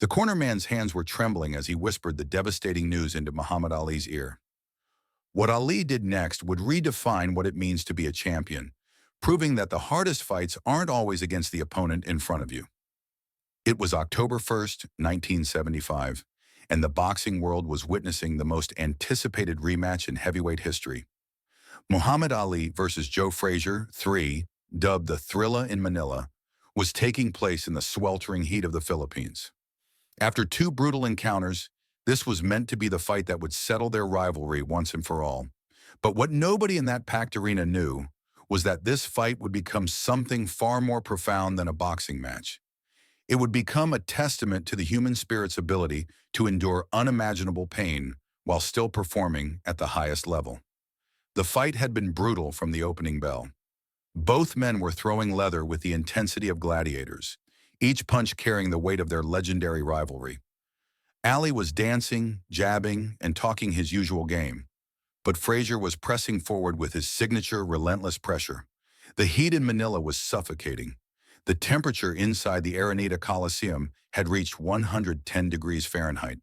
The corner man's hands were trembling as he whispered the devastating news into Muhammad Ali's ear. What Ali did next would redefine what it means to be a champion, proving that the hardest fights aren't always against the opponent in front of you. It was October 1st, 1975, and the boxing world was witnessing the most anticipated rematch in heavyweight history. Muhammad Ali versus Joe Frazier, 3, dubbed the Thrilla in Manila, was taking place in the sweltering heat of the Philippines. After two brutal encounters, this was meant to be the fight that would settle their rivalry once and for all. But what nobody in that packed arena knew was that this fight would become something far more profound than a boxing match. It would become a testament to the human spirit's ability to endure unimaginable pain while still performing at the highest level. The fight had been brutal from the opening bell. Both men were throwing leather with the intensity of gladiators, each punch carrying the weight of their legendary rivalry. Ali was dancing, jabbing, and talking his usual game, but Frazier was pressing forward with his signature relentless pressure. The heat in Manila was suffocating. The temperature inside the Araneta Coliseum had reached 110 degrees Fahrenheit,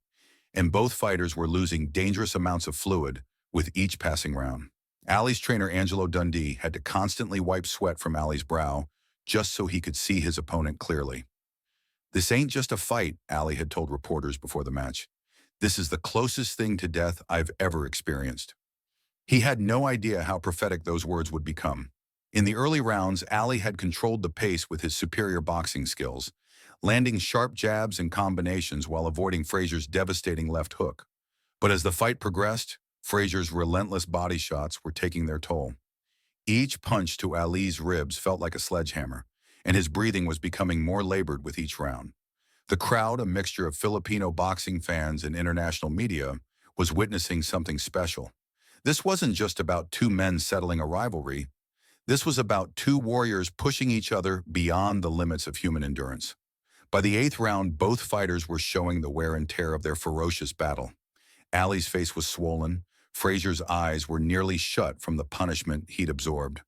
and both fighters were losing dangerous amounts of fluid with each passing round. Ali's trainer Angelo Dundee had to constantly wipe sweat from Ali's brow just so he could see his opponent clearly. "This ain't just a fight," Ali had told reporters before the match. "This is the closest thing to death I've ever experienced." He had no idea how prophetic those words would become. In the early rounds, Ali had controlled the pace with his superior boxing skills, landing sharp jabs and combinations while avoiding Frazier's devastating left hook. But as the fight progressed, Frazier's relentless body shots were taking their toll. Each punch to Ali's ribs felt like a sledgehammer, and his breathing was becoming more labored with each round. The crowd, a mixture of Filipino boxing fans and international media, was witnessing something special. This wasn't just about two men settling a rivalry. This was about two warriors pushing each other beyond the limits of human endurance. By the eighth round, both fighters were showing the wear and tear of their ferocious battle. Ali's face was swollen. Frazier's eyes were nearly shut from the punishment he'd absorbed.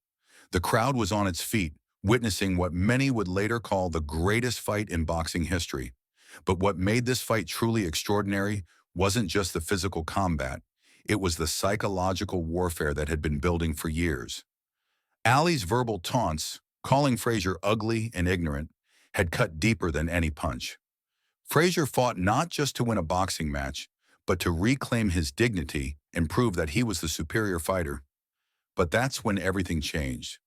The crowd was on its feet, witnessing what many would later call the greatest fight in boxing history. But what made this fight truly extraordinary wasn't just the physical combat. It was the psychological warfare that had been building for years. Ali's verbal taunts, calling Frazier ugly and ignorant, had cut deeper than any punch. Frazier fought not just to win a boxing match, but to reclaim his dignity and prove that he was the superior fighter. But that's when everything changed.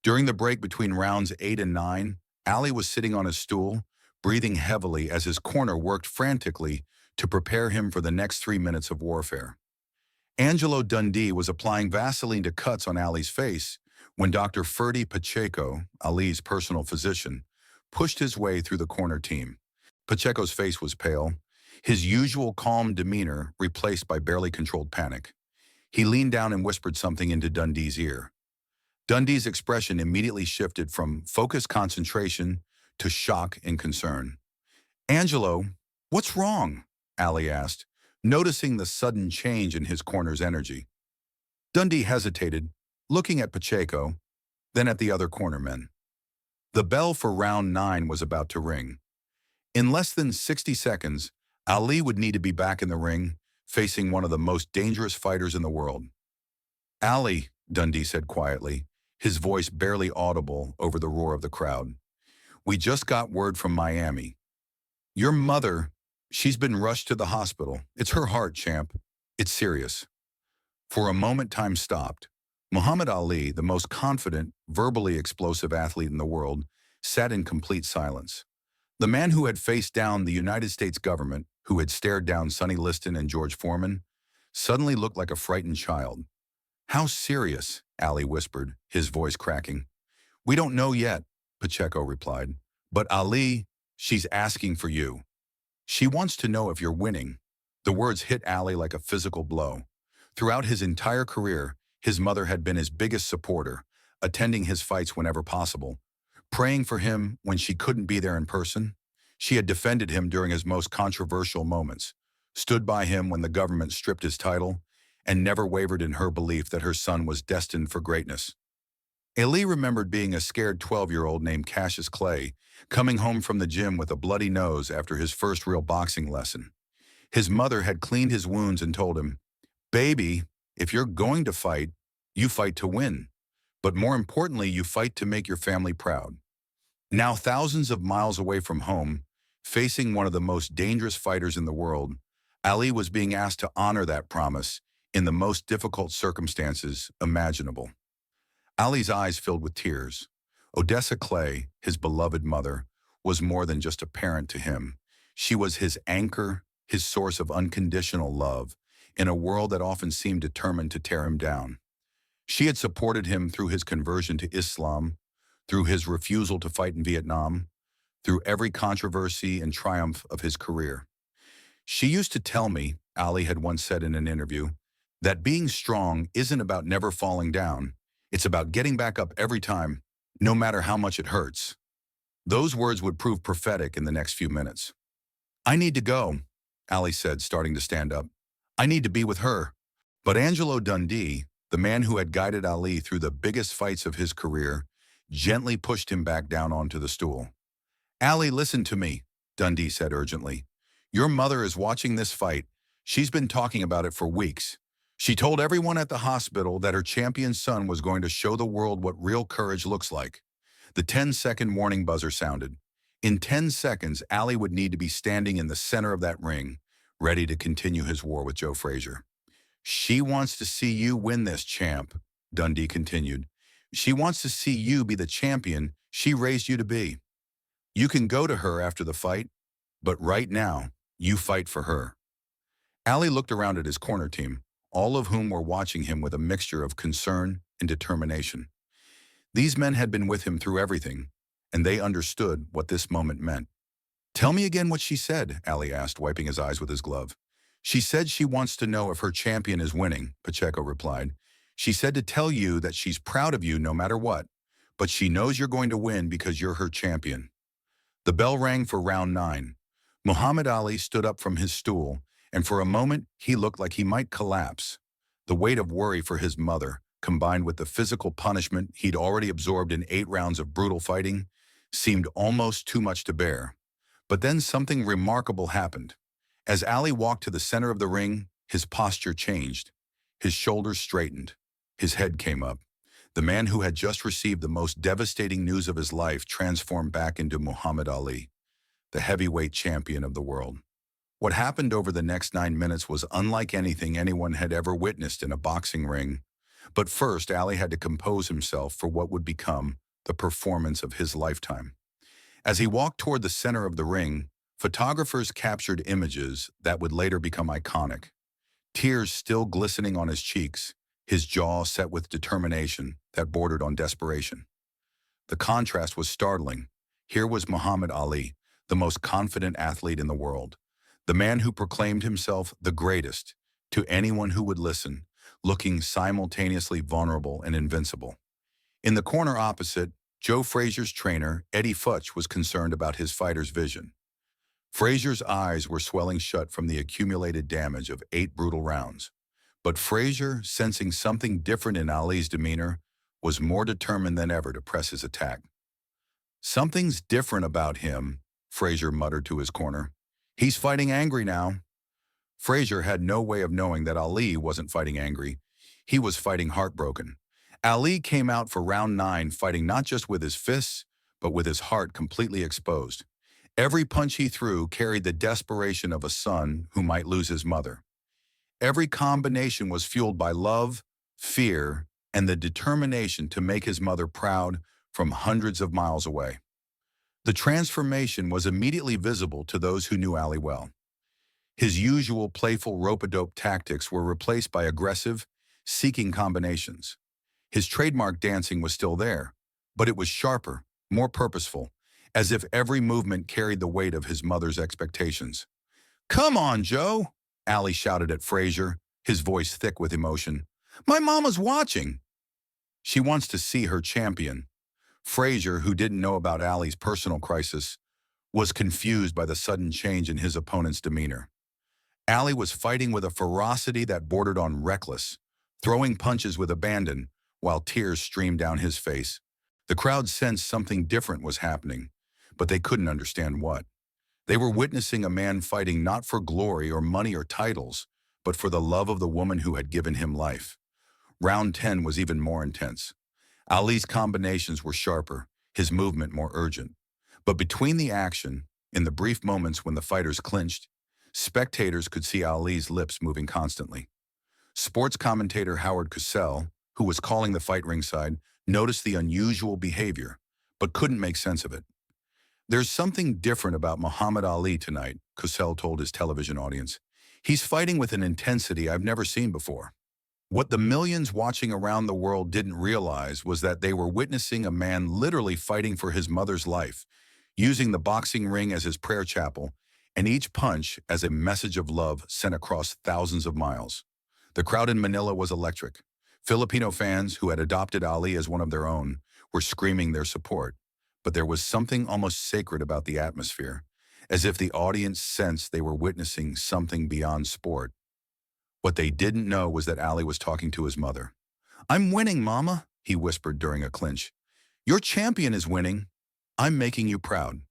During the break between rounds 8 and 9, Ali was sitting on his stool, breathing heavily as his corner worked frantically to prepare him for the next 3 minutes of warfare. Angelo Dundee was applying Vaseline to cuts on Ali's face when Dr. Ferdy Pacheco, Ali's personal physician, pushed his way through the corner team. Pacheco's face was pale, his usual calm demeanor replaced by barely controlled panic. He leaned down and whispered something into Dundee's ear. Dundee's expression immediately shifted from focused concentration to shock and concern. "Angelo, what's wrong?" Ali asked, noticing the sudden change in his corner's energy. Dundee hesitated, looking at Pacheco, then at the other cornermen. The bell for round 9 was about to ring. In less than 60 seconds, Ali would need to be back in the ring, facing one of the most dangerous fighters in the world. "Ali," Dundee said quietly, his voice barely audible over the roar of the crowd. "We just got word from Miami. Your mother, she's been rushed to the hospital. It's her heart, champ. It's serious." For a moment, time stopped. Muhammad Ali, the most confident, verbally explosive athlete in the world, sat in complete silence. The man who had faced down the United States government, who had stared down Sonny Liston and George Foreman, suddenly looked like a frightened child. "How serious?" Ali whispered, his voice cracking. "We don't know yet," Pacheco replied. "But Ali, she's asking for you. She wants to know if you're winning." The words hit Ali like a physical blow. Throughout his entire career, his mother had been his biggest supporter, attending his fights whenever possible, praying for him when she couldn't be there in person. She had defended him during his most controversial moments, stood by him when the government stripped his title, and never wavered in her belief that her son was destined for greatness. Ali remembered being a scared 12-year-old named Cassius Clay, coming home from the gym with a bloody nose after his first real boxing lesson. His mother had cleaned his wounds and told him, "Baby, if you're going to fight, you fight to win. But more importantly, you fight to make your family proud." Now thousands of miles away from home, facing one of the most dangerous fighters in the world, Ali was being asked to honor that promise in the most difficult circumstances imaginable. Ali's eyes filled with tears. Odessa Clay, his beloved mother, was more than just a parent to him. She was his anchor, his source of unconditional love, in a world that often seemed determined to tear him down. She had supported him through his conversion to Islam, through his refusal to fight in Vietnam, through every controversy and triumph of his career. She used to tell me, Ali had once said in an interview, that being strong isn't about never falling down. It's about getting back up every time, no matter how much it hurts. Those words would prove prophetic in the next few minutes. "I need to go," Ali said, starting to stand up. "I need to be with her." But Angelo Dundee, the man who had guided Ali through the biggest fights of his career, gently pushed him back down onto the stool. "Ali, listen to me," Dundee said urgently. "Your mother is watching this fight. She's been talking about it for weeks. She told everyone at the hospital that her champion son was going to show the world what real courage looks like." The 10-second warning buzzer sounded. In 10 seconds, Ali would need to be standing in the center of that ring, ready to continue his war with Joe Frazier. "She wants to see you win this, champ," Dundee continued. "She wants to see you be the champion she raised you to be. You can go to her after the fight, but right now, you fight for her." Ali looked around at his corner team, all of whom were watching him with a mixture of concern and determination. These men had been with him through everything, and they understood what this moment meant. "Tell me again what she said," Ali asked, wiping his eyes with his glove. "She said she wants to know if her champion is winning," Pacheco replied. "She said to tell you that she's proud of you no matter what, but she knows you're going to win because you're her champion." The bell rang for round 9. Muhammad Ali stood up from his stool, and for a moment he looked like he might collapse. The weight of worry for his mother, combined with the physical punishment he'd already absorbed in 8 rounds of brutal fighting, seemed almost too much to bear. But then something remarkable happened. As Ali walked to the center of the ring, his posture changed. His shoulders straightened. His head came up. The man who had just received the most devastating news of his life transformed back into Muhammad Ali, the heavyweight champion of the world. What happened over the next 9 minutes was unlike anything anyone had ever witnessed in a boxing ring. But first, Ali had to compose himself for what would become the performance of his lifetime. As he walked toward the center of the ring, photographers captured images that would later become iconic. Tears still glistening on his cheeks, his jaw set with determination that bordered on desperation. The contrast was startling. Here was Muhammad Ali, the most confident athlete in the world, the man who proclaimed himself the greatest to anyone who would listen, looking simultaneously vulnerable and invincible. In the corner opposite, Joe Frazier's trainer, Eddie Futch, was concerned about his fighter's vision. Frazier's eyes were swelling shut from the accumulated damage of 8 brutal rounds. But Frazier, sensing something different in Ali's demeanor, was more determined than ever to press his attack. "Something's different about him," Frazier muttered to his corner. "He's fighting angry now." Frazier had no way of knowing that Ali wasn't fighting angry. He was fighting heartbroken. Ali came out for round 9 fighting not just with his fists, but with his heart completely exposed. Every punch he threw carried the desperation of a son who might lose his mother. Every combination was fueled by love, fear, and the determination to make his mother proud from hundreds of miles away. The transformation was immediately visible to those who knew Ali well. His usual playful rope-a-dope tactics were replaced by aggressive, seeking combinations. His trademark dancing was still there, but it was sharper, more purposeful, as if every movement carried the weight of his mother's expectations. "Come on, Joe," Ali shouted at Frazier, his voice thick with emotion. "My mama's watching. She wants to see her champion." Frazier, who didn't know about Ali's personal crisis, was confused by the sudden change in his opponent's demeanor. Ali was fighting with a ferocity that bordered on reckless, throwing punches with abandon, while tears streamed down his face. The crowd sensed something different was happening, but they couldn't understand what. They were witnessing a man fighting not for glory or money or titles, but for the love of the woman who had given him life. Round 10 was even more intense. Ali's combinations were sharper, his movement more urgent. But between the action, in the brief moments when the fighters clinched, spectators could see Ali's lips moving constantly. Sports commentator Howard Cosell, who was calling the fight ringside, noticed the unusual behavior, but couldn't make sense of it. "There's something different about Muhammad Ali tonight," Cosell told his television audience. "He's fighting with an intensity I've never seen before." What the millions watching around the world didn't realize was that they were witnessing a man literally fighting for his mother's life, using the boxing ring as his prayer chapel, and each punch as a message of love sent across thousands of miles. The crowd in Manila was electric. Filipino fans, who had adopted Ali as one of their own, were screaming their support. But there was something almost sacred about the atmosphere, as if the audience sensed they were witnessing something beyond sport. What they didn't know was that Ali was talking to his mother. "I'm winning, Mama," he whispered during a clinch. "Your champion is winning. I'm making you proud."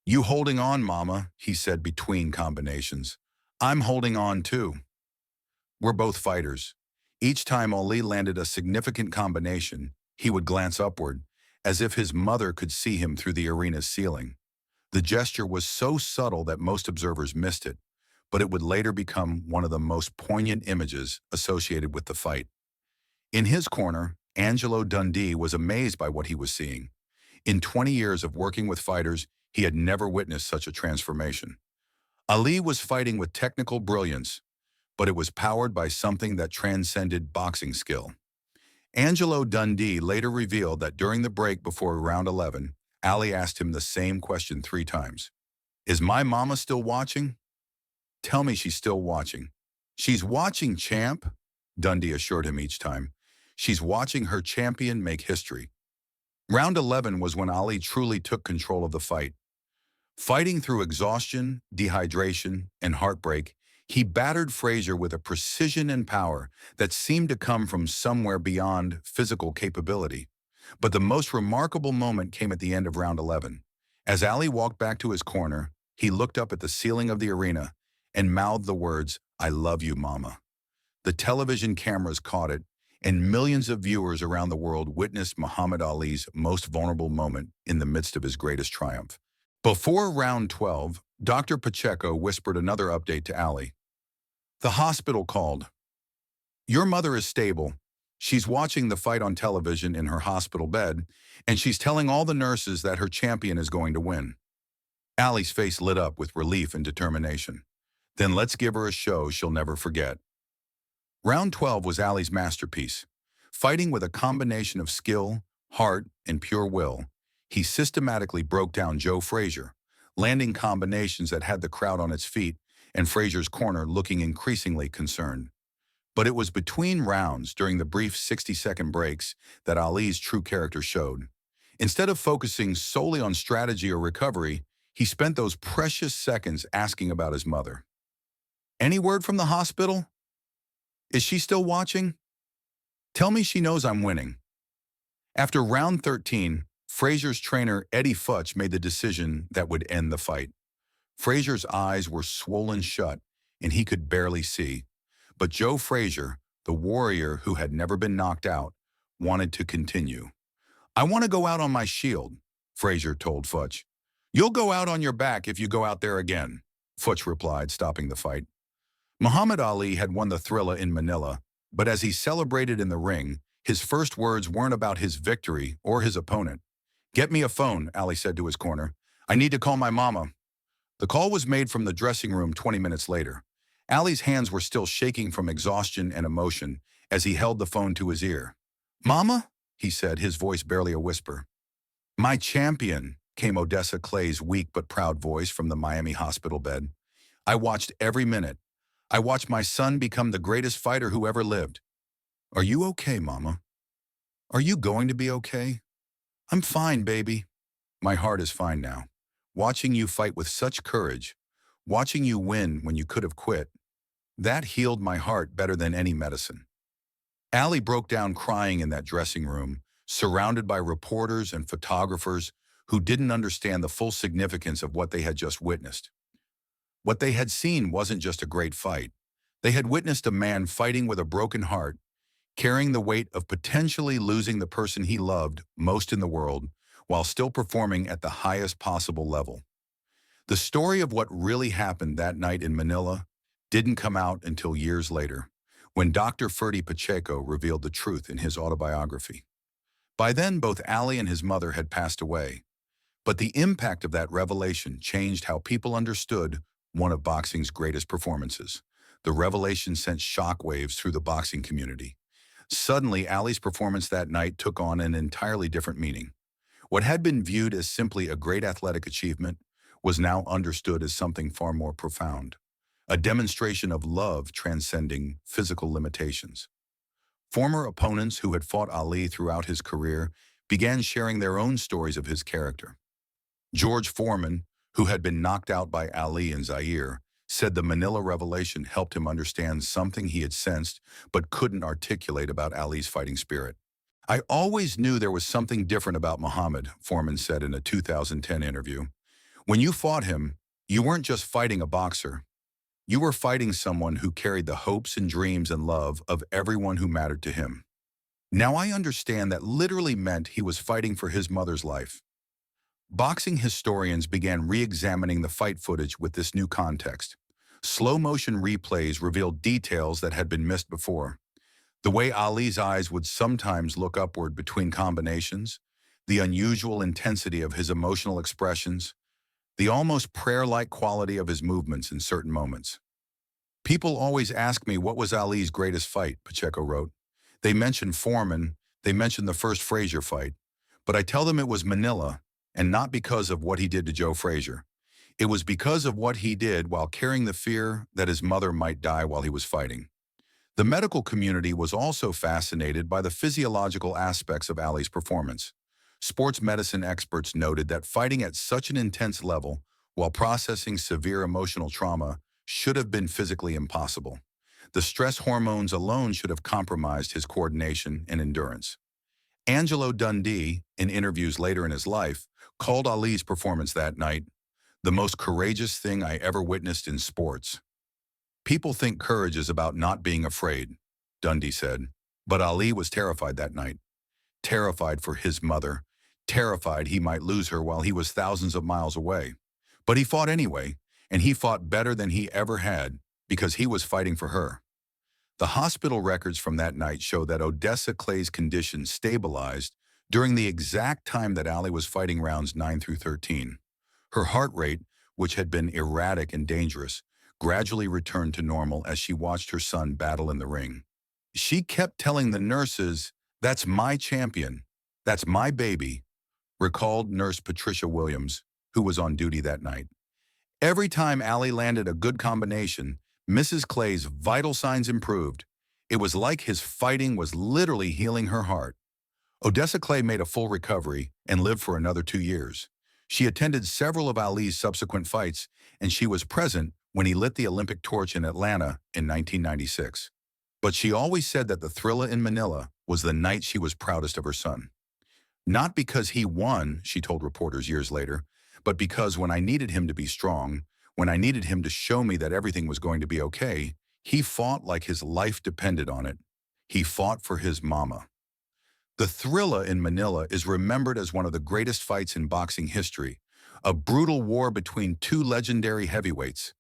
"You holding on, Mama," he said between combinations. "I'm holding on too." We're both fighters. Each time Ali landed a significant combination, he would glance upward, as if his mother could see him through the arena's ceiling. The gesture was so subtle that most observers missed it, but it would later become one of the most poignant images associated with the fight. In his corner, Angelo Dundee was amazed by what he was seeing. In 20 years of working with fighters, he had never witnessed such a transformation. Ali was fighting with technical brilliance, but it was powered by something that transcended boxing skill. Angelo Dundee later revealed that during the break before round 11, Ali asked him the same question 3 times. "Is my mama still watching?" "Tell me she's still watching." "She's watching, champ," Dundee assured him each time. "She's watching her champion make history." Round 11 was when Ali truly took control of the fight. Fighting through exhaustion, dehydration, and heartbreak, he battered Frazier with a precision and power that seemed to come from somewhere beyond physical capability. But the most remarkable moment came at the end of round 11. As Ali walked back to his corner, he looked up at the ceiling of the arena and mouthed the words, "I love you, Mama." The television cameras caught it, and millions of viewers around the world witnessed Muhammad Ali's most vulnerable moment in the midst of his greatest triumph. Before round 12, Dr. Pacheco whispered another update to Ali. "The hospital called. Your mother is stable. She's watching the fight on television in her hospital bed, and she's telling all the nurses that her champion is going to win." Ali's face lit up with relief and determination. "Then let's give her a show she'll never forget." Round 12 was Ali's masterpiece. Fighting with a combination of skill, heart, and pure will, he systematically broke down Joe Frazier, landing combinations that had the crowd on its feet and Frazier's corner looking increasingly concerned. But it was between rounds, during the brief 60-second breaks, that Ali's true character showed. Instead of focusing solely on strategy or recovery, he spent those precious seconds asking about his mother. "Any word from the hospital? Is she still watching? Tell me she knows I'm winning." After round 13, Frazier's trainer Eddie Futch made the decision that would end the fight. Frazier's eyes were swollen shut, and he could barely see. But Joe Frazier, the warrior who had never been knocked out, wanted to continue. "I want to go out on my shield," Frazier told Futch. "You'll go out on your back if you go out there again," Futch replied, stopping the fight. Muhammad Ali had won the Thrilla in Manila, but as he celebrated in the ring, his first words weren't about his victory or his opponent. "Get me a phone," Ali said to his corner. "I need to call my mama." The call was made from the dressing room 20 minutes later. Ali's hands were still shaking from exhaustion and emotion as he held the phone to his ear. "Mama?" he said, his voice barely a whisper. "My champion," came Odessa Clay's weak but proud voice from the Miami hospital bed. "I watched every minute. I watched my son become the greatest fighter who ever lived." "Are you okay, Mama? Are you going to be okay?" "I'm fine, baby." "My heart is fine now. Watching you fight with such courage, watching you win when you could have quit, that healed my heart better than any medicine." Ali broke down crying in that dressing room, surrounded by reporters and photographers who didn't understand the full significance of what they had just witnessed. What they had seen wasn't just a great fight. They had witnessed a man fighting with a broken heart, carrying the weight of potentially losing the person he loved most in the world, while still performing at the highest possible level. The story of what really happened that night in Manila didn't come out until years later, when Dr. Ferdy Pacheco revealed the truth in his autobiography. By then, both Ali and his mother had passed away, but the impact of that revelation changed how people understood one of boxing's greatest performances. The revelation sent shockwaves through the boxing community. Suddenly, Ali's performance that night took on an entirely different meaning. What had been viewed as simply a great athletic achievement was now understood as something far more profound, a demonstration of love transcending physical limitations. Former opponents who had fought Ali throughout his career began sharing their own stories of his character. George Foreman, who had been knocked out by Ali in Zaire, said the Manila revelation helped him understand something he had sensed but couldn't articulate about Ali's fighting spirit. "I always knew there was something different about Muhammad," Foreman said in a 2010 interview. "When you fought him, you weren't just fighting a boxer. You were fighting someone who carried the hopes and dreams and love of everyone who mattered to him." Now I understand that literally meant he was fighting for his mother's life. Boxing historians began re-examining the fight footage with this new context. Slow-motion replays revealed details that had been missed before. The way Ali's eyes would sometimes look upward between combinations, the unusual intensity of his emotional expressions, the almost prayer-like quality of his movements in certain moments. "People always ask me what was Ali's greatest fight," Pacheco wrote. "They mention Foreman, they mention the first Frazier fight, but I tell them it was Manila, and not because of what he did to Joe Frazier. It was because of what he did while carrying the fear that his mother might die while he was fighting." The medical community was also fascinated by the physiological aspects of Ali's performance. Sports medicine experts noted that fighting at such an intense level while processing severe emotional trauma should have been physically impossible. The stress hormones alone should have compromised his coordination and endurance. Angelo Dundee, in interviews later in his life, called Ali's performance that night the most courageous thing I ever witnessed in sports. "People think courage is about not being afraid," Dundee said, but Ali was terrified that night. Terrified for his mother, terrified he might lose her while he was thousands of miles away. But he fought anyway, and he fought better than he ever had because he was fighting for her. The hospital records from that night show that Odessa Clay's condition stabilized during the exact time that Ali was fighting rounds 9 through 13. Her heart rate, which had been erratic and dangerous, gradually returned to normal as she watched her son battle in the ring. She kept telling the nurses, "That's my champion. That's my baby," recalled Nurse Patricia Williams, who was on duty that night. Every time Ali landed a good combination, Mrs. Clay's vital signs improved. It was like his fighting was literally healing her heart. Odessa Clay made a full recovery and lived for another 2 years. She attended several of Ali's subsequent fights, and she was present when he lit the Olympic torch in Atlanta in 1996. But she always said that the Thrilla in Manila was the night she was proudest of her son. "Not because he won," she told reporters years later, "but because when I needed him to be strong, when I needed him to show me that everything was going to be okay, he fought like his life depended on it. He fought for his mama." The Thrilla in Manila is remembered as one of the greatest fights in boxing history, a brutal war between two legendary heavyweights.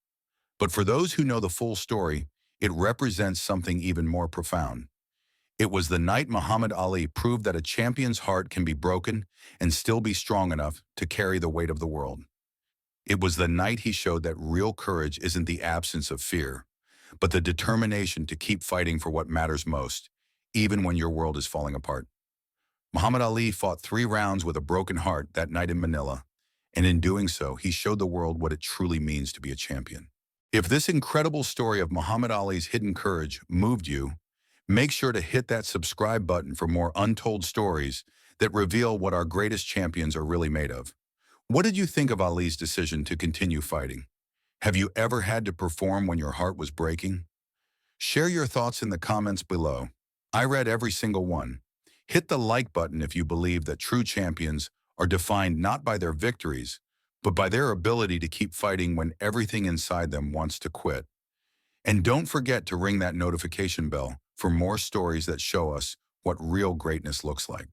But for those who know the full story, it represents something even more profound. It was the night Muhammad Ali proved that a champion's heart can be broken and still be strong enough to carry the weight of the world. It was the night he showed that real courage isn't the absence of fear, but the determination to keep fighting for what matters most, even when your world is falling apart. Muhammad Ali fought 3 rounds with a broken heart that night in Manila, and in doing so, he showed the world what it truly means to be a champion. If this incredible story of Muhammad Ali's hidden courage moved you, make sure to hit that subscribe button for more untold stories that reveal what our greatest champions are really made of. What did you think of Ali's decision to continue fighting? Have you ever had to perform when your heart was breaking? Share your thoughts in the comments below. I read every single one. Hit the like button if you believe that true champions are defined not by their victories, but by their ability to keep fighting when everything inside them wants to quit. And don't forget to ring that notification bell for more stories that show us what real greatness looks like.